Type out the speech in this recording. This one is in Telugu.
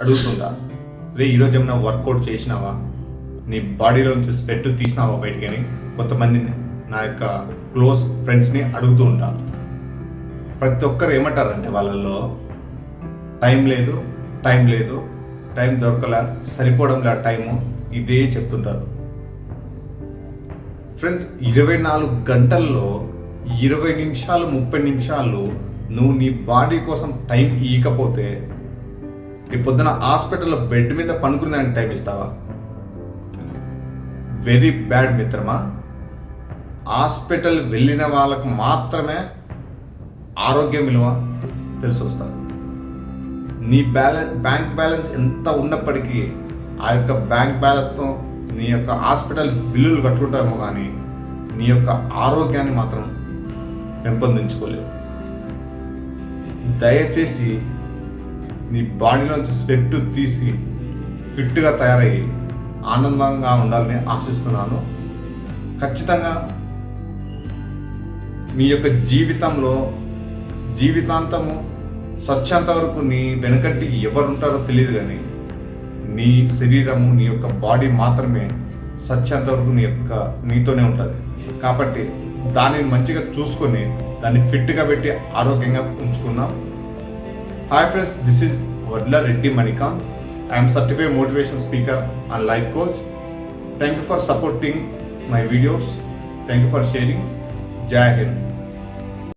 అడుగుతుంటా, రే ఈరోజు ఏమైనా వర్కౌట్ చేసినావా, నీ బాడీలోంచి స్వెట్ తీసినావా బయటికి అని కొంతమందిని నా యొక్క క్లోజ్ ఫ్రెండ్స్ని అడుగుతూ ఉంటా. ప్రతి ఒక్కరు ఏమంటారంటే వాళ్ళల్లో టైం లేదు, టైం దొరకలే, సరిపోవడంలే టైము, ఇదే చెప్తుంటారు. ఫ్రెండ్స్, 24 గంటల్లో 20 నిమిషాలు 30 నిమిషాలు నువ్వు నీ బాడీ కోసం టైం ఇవ్వకపోతే నీ పొద్దున హాస్పిటల్లో బెడ్ మీద పనుకునేదానికి టైం ఇస్తావా? వెరీ బ్యాడ్ మిత్రమా. హాస్పిటల్ వెళ్ళిన వాళ్ళకు మాత్రమే ఆరోగ్యం విలువ తెలిసి వస్తుంది. నీ బ్యాంక్ బ్యాలెన్స్ ఎంత ఉన్నప్పటికీ ఆ యొక్క బ్యాంక్ బ్యాలెన్స్తో నీ యొక్క హాస్పిటల్ బిల్లులు కట్టుకుంటామో కానీ నీ యొక్క ఆరోగ్యాన్ని మాత్రం పెంపొందించుకోలేవు. దయచేసి నీ బాడీలోంచి స్వెట్ తీసి ఫిట్గా తయారయ్యి ఆనందంగా ఉండాలని ఆశిస్తున్నాను. ఖచ్చితంగా మీ యొక్క జీవితాంతము స్వచ్ఛంత వరకు నీ వెనకంటి ఎవరుంటారో తెలియదు, కానీ నీ శరీరము, నీ యొక్క బాడీ మాత్రమే స్వచ్ఛంత వరకు నీతోనే ఉంటుంది. కాబట్టి దానిని మంచిగా చూసుకొని దాన్ని ఫిట్గా పెట్టి ఆరోగ్యంగా ఉంచుకుందాం. హాయ్ ఫ్రెండ్స్, దిస్ ఈజ్ వడ్ల Reddy Manikanth. I'm certified motivation speaker and life coach. Thank you for supporting my videos. Thank you for sharing. జై హింద్.